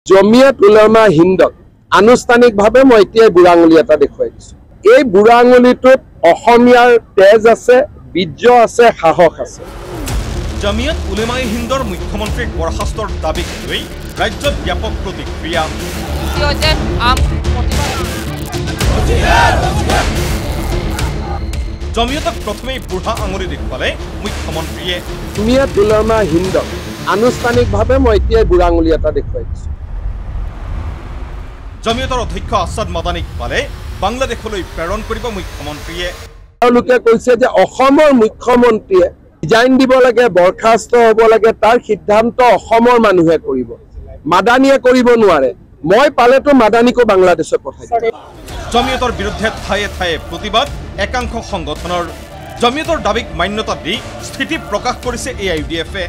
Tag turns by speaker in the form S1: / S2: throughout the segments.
S1: জমিয়ত উলামা হিন্দক আনুষ্ঠানিকভাৱে মই এতিয়া বুঢ়া আঙুলি এটা দেখুৱাই দিছো। এই বুঢ়া আঙুলিটোত অসমীয়াৰ তেজ আছে, বীৰ্য আছে, সাহস আছে।
S2: জমিয়ত উলামা হিন্দৰ মুখ্যমন্ত্ৰীক বৰখাস্তৰ দাবীক লৈ ৰাজ্যত ব্যাপক প্ৰতিক্ৰিয়া। জমিয়তক প্ৰথমেই বুঢ়া আঙুলি দেখুৱালে মুখ্যমন্ত্ৰীয়ে।
S1: জমিয়ত উলামা হিন্দক আনুষ্ঠানিকভাৱে মই এতিয়া বুঢ়া আঙুলি এটা দেখুৱাই দিছো।
S2: জমিয়তৰ অধ্যক্ষ আছাদ মাদানীক পালে বাংলাদেশলৈ প্ৰেৰণ কৰিব মুখ্যমন্ত্ৰীয়ে।
S1: তেওঁলোকে কৈছে যে অসমৰ মুখ্যমন্ত্ৰীয়ে ৰিজাইন দিব লাগে, বৰখাস্ত হ'ব লাগে, তাৰ সিদ্ধান্ত অসমৰ মানুহে কৰিব, মাদানীয়ে কৰিব নোৱাৰে। মই পালেতো মাদানীকো বাংলাদেশত পঠাই দিম।
S2: জমিয়তৰ বিৰুদ্ধে ঠায়ে ঠায়ে প্ৰতিবাদ একাংশ সংগঠনৰ। জমিয়তৰ দাবীক মান্যতা দি স্থিতি প্ৰকাশ কৰিছে AIUDF-এ।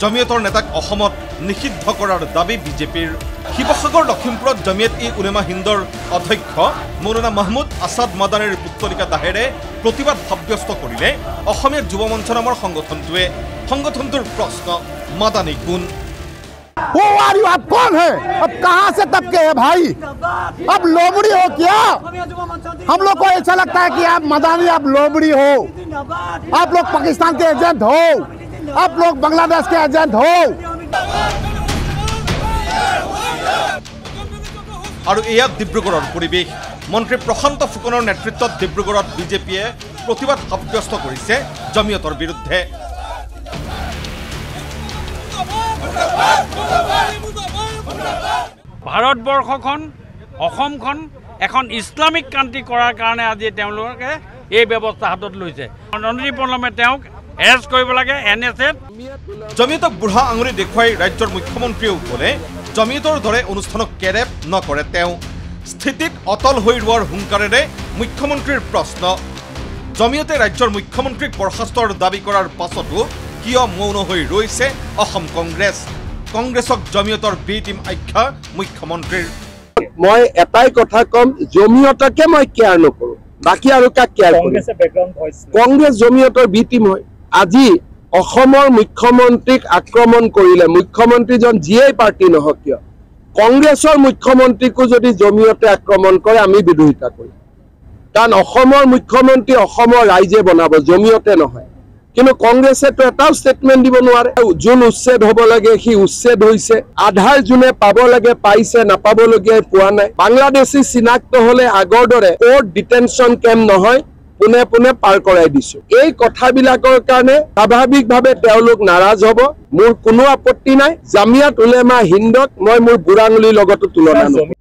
S2: জমিয়তৰ নেতাক অসমত নিষিদ্ধ কৰাৰ দাবী বিজেপিৰ। শিৱসাগৰ লখিমপুৰত জমিয়ত উলামা হিন্দৰ অধ্যক্ষ মৌলানা মাহমুদ আছাদ মাদানীৰ পুত্তলিকা দাহেৰে প্ৰতিবাদ সাব্যস্ত কৰিলে অসমীয়া যুৱ মঞ্চ নামৰ সংগঠনটোৱে। সংগঠনটোৰ প্ৰশ্ন, মাদানী কোন?
S3: वो वारी आप कौन है? अब कहां से तब के है भाई? अब लोमड़ी हो क्या? हम लोग को ऐसा लगता है कि आप मदानी, आप लोमड़ी हो, आप लोग पाकिस्तान के एजेंट हो, आप लोग बांग्लादेश के एजेंट हो।
S2: और एया डिब्रुगढ़र परिवेश मंत्री प्रशांत फुकনৰ नेतृत्वत डिब्रुगढ़त বিজেপিয়ে प्रतिबाद সাব্যস্ত কৰিছে জমিয়তৰ বিৰুদ্ধে।
S4: ভাৰতবৰ্ষখন অসমখন এখন ইছলামিক কাণ্ট্ৰি কৰাৰ কাৰণে আজি তেওঁলোকে এই ব্যৱস্থা হাতত লৈছে। ৰঞ্জিত পলমে তেওঁক এৰেষ্ট কৰিব লাগে। NSA
S2: জমিয়তক বুঢ়া আঙুলি দেখুৱাই ৰাজ্যৰ মুখ্যমন্ত্ৰীয়েও ক'লে জমিয়তৰ দৰে অনুষ্ঠানক কেৰেপ নকৰে তেওঁ। স্থিতিত অটল হৈ ৰোৱাৰ হুংকাৰেৰে মুখ্যমন্ত্ৰীৰ প্ৰশ্ন, জমিয়তে ৰাজ্যৰ মুখ্যমন্ত্ৰীক বৰখাস্তৰ দাবী কৰাৰ পাছতো কিয় মৌন হৈ ৰৈছে অসম কংগ্ৰেছ? কংগ্ৰেছক জমিয়তৰ বি টিম আখ্যা মুখ্যমন্ত্ৰীৰ।
S1: মই এটাই কথা কম, জমিয়তকে মই কেয়াৰ নকৰো, বাকী আৰু কাক কেয়াৰ কৰিম? কংগ্ৰেছ জমিয়তৰ বি টিম হয়। আজি অসমৰ মুখ্যমন্ত্ৰীক আক্ৰমণ কৰিলে, মুখ্যমন্ত্ৰীজন যিয়েই পাৰ্টি নহওক কিয়, কংগ্ৰেছৰ মুখ্যমন্ত্ৰীকো যদি জমিয়তে আক্ৰমণ কৰে আমি বিৰোধিতা কৰিম। কাৰণ অসমৰ মুখ্যমন্ত্ৰী অসমৰ ৰাইজে বনাব, জমিয়তে নহয়। কিন্তু কংগ্ৰেছেতো এটাও ষ্টেটমেণ্ট দিব নোৱাৰে। যোন উচ্ছেদ হ'ব লাগে সি উচ্ছেদ হৈছে, আধাৰ যোনে পাব লাগে পাইছে, নাপাবলগীয়াই পোৱা নাই। বাংলাদেশী চিনাক্ত হলে আগৰ দৰে কোৰ্ট ডিটেনশ্যন কেম্প নহয়, পুনে পুনে পাৰ কৰাই দিছো। এই কথাবিলাকৰ কাৰণে স্বাভাৱিকভাৱে তেওঁলোক নাৰাজ হ'ব, মোৰ কোনো আপত্তি নাই। জামিয়াত উলামা হিন্দক মই মোৰ বুঢ়া আঙুলিৰ লগতো তুলনা নকৰো।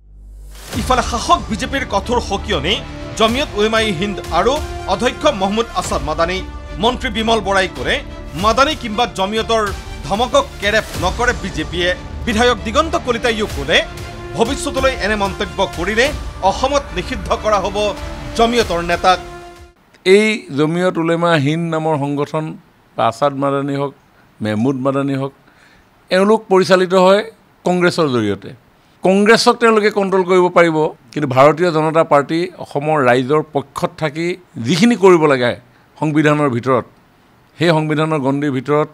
S2: ইফালে শাসক বিজেপিৰ কঠোৰ সকিয়নি জমিয়ত উলামা হিন্দ আৰু অধ্যক্ষ মহম্মদ আছাদ মাদানী। মন্ত্ৰী বিমল বৰাই কৰে মাদানী কিংবা জমিয়তৰ ধমকক কেৰেপ নকৰে বিজেপিয়ে। বিধায়ক দিগন্ত কলিতাইও ক'লে ভৱিষ্যতলৈ এনে মন্তব্য কৰিলে অসমত নিষিদ্ধ কৰা হ'ব জমিয়তৰ নেতাক।
S5: এই জমিয়ত উলামা হিন্দ নামৰ সংগঠন বা আছাদ মাদানী হওক, মেহমুদ মাদানী হওক, এওঁলোক পৰিচালিত হয় কংগ্ৰেছৰ জৰিয়তে। কংগ্ৰেছক তেওঁলোকে কণ্ট্ৰল কৰিব পাৰিব, কিন্তু ভাৰতীয় জনতা পাৰ্টি অসমৰ ৰাইজৰ পক্ষত থাকি যিখিনি কৰিব লাগে সংবিধানৰ ভিতৰত, সেই সংবিধানৰ গণ্ডিৰ ভিতৰত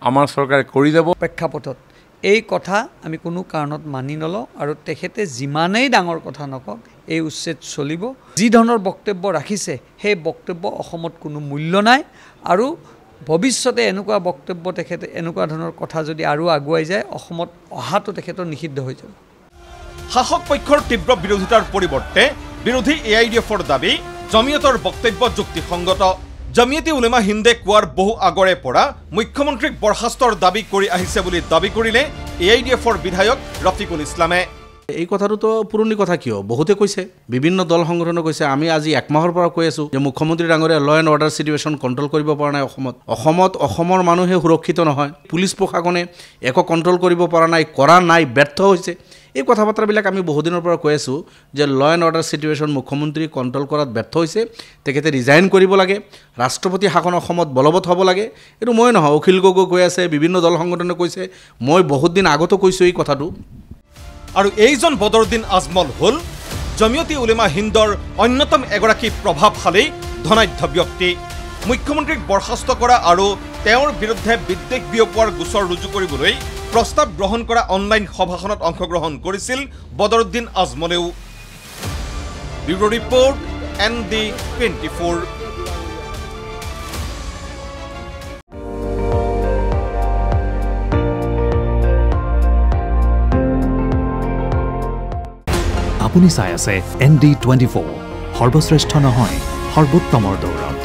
S5: আমাৰ চৰকাৰে কৰি যাব।
S6: প্ৰেক্ষাপটত এই কথা আমি কোনো কাৰণত মানি নলওঁ আৰু তেখেতে যিমানেই ডাঙৰ কথা নকওক এই উচ্ছেদ চলিব। যি ধৰণৰ বক্তব্য ৰাখিছে সেই বক্তব্য অসমত কোনো মূল্য নাই আৰু ভৱিষ্যতে এনেকুৱা বক্তব্য, তেখেতে এনেকুৱা ধৰণৰ কথা যদি আৰু আগুৱাই যায় অসমত অহাটো তেখেতৰ নিষিদ্ধ হৈ যাব।
S2: শাসক পক্ষৰ তীব্ৰ বিৰোধিতাৰ পৰিৱৰ্তে বিৰোধী AIUDF-ৰ দাবী জমিয়তৰ বক্তব্য যুক্তিসংগত। জমিয়তে উলামা হিন্দে কোৱাৰ বহু আগৰে পৰা মুখ্যমন্ত্ৰীক বৰখাস্তৰ দাবী কৰি আহিছে বুলি দাবী কৰিলে AIUDF-ৰ বিধায়ক ৰফিকুল ইছলামে।
S7: এই কথাটোতো পুৰণি কথা, কিয় বহুতে কৈছে, বিভিন্ন দল সংগঠনে কৈছে। আমি আজি এক মাহৰ পৰা কৈ আছোঁ যে মুখ্যমন্ত্ৰী ডাঙৰীয়া ল এণ্ড অৰ্ডাৰ চিটুৱেশ্যন কণ্ট্ৰল কৰিব পৰা নাই অসমত অসমৰ মানুহে সুৰক্ষিত নহয়, পুলিচ প্ৰশাসনে একো কণ্ট্ৰল কৰিব পৰা নাই, ব্যৰ্থ হৈছে। এই কথা বাৰ্তাবিলাক আমি বহুদিনৰ পৰা কৈ আছোঁ যে ল এণ্ড অৰ্ডাৰ চিটুৱেশ্যন মুখ্যমন্ত্ৰী কণ্ট্ৰল কৰাত ব্যৰ্থ হৈছে, তেখেতে ৰিজাইন কৰিব লাগে, ৰাষ্ট্ৰপতি শাসন অসমত বলবৎ হ'ব লাগে। এইটো মই নহয়, অখিল গগৈ কৈ আছে, বিভিন্ন দল সংগঠনে কৈছে, মই বহুত দিন আগতো কৈছোঁ এই কথাটো।
S2: আৰু এইজন বদৰুদ্দিন আজমল হ'ল জমিয়তে উলামা হিন্দৰ অন্যতম এগৰাকী প্ৰভাৱশালী ধনাঢ্য ব্যক্তি। মুখ্যমন্ত্ৰীক বৰখাস্ত কৰা আৰু তেওঁৰ বিৰুদ্ধে বিদ্বেষ বিয়পোৱাৰ গোচৰ ৰুজু কৰিবলৈ প্ৰস্তাৱ গ্ৰহণ কৰা অনলাইন সভাখনত অংশগ্ৰহণ কৰিছিল বদৰুদ্দিন আজমলেও। Bureau report ND24।
S8: আপুনি চাই আছে ND24, সৰ্বশ্ৰেষ্ঠ নহয় সৰ্বোত্তমৰ দৌৰত।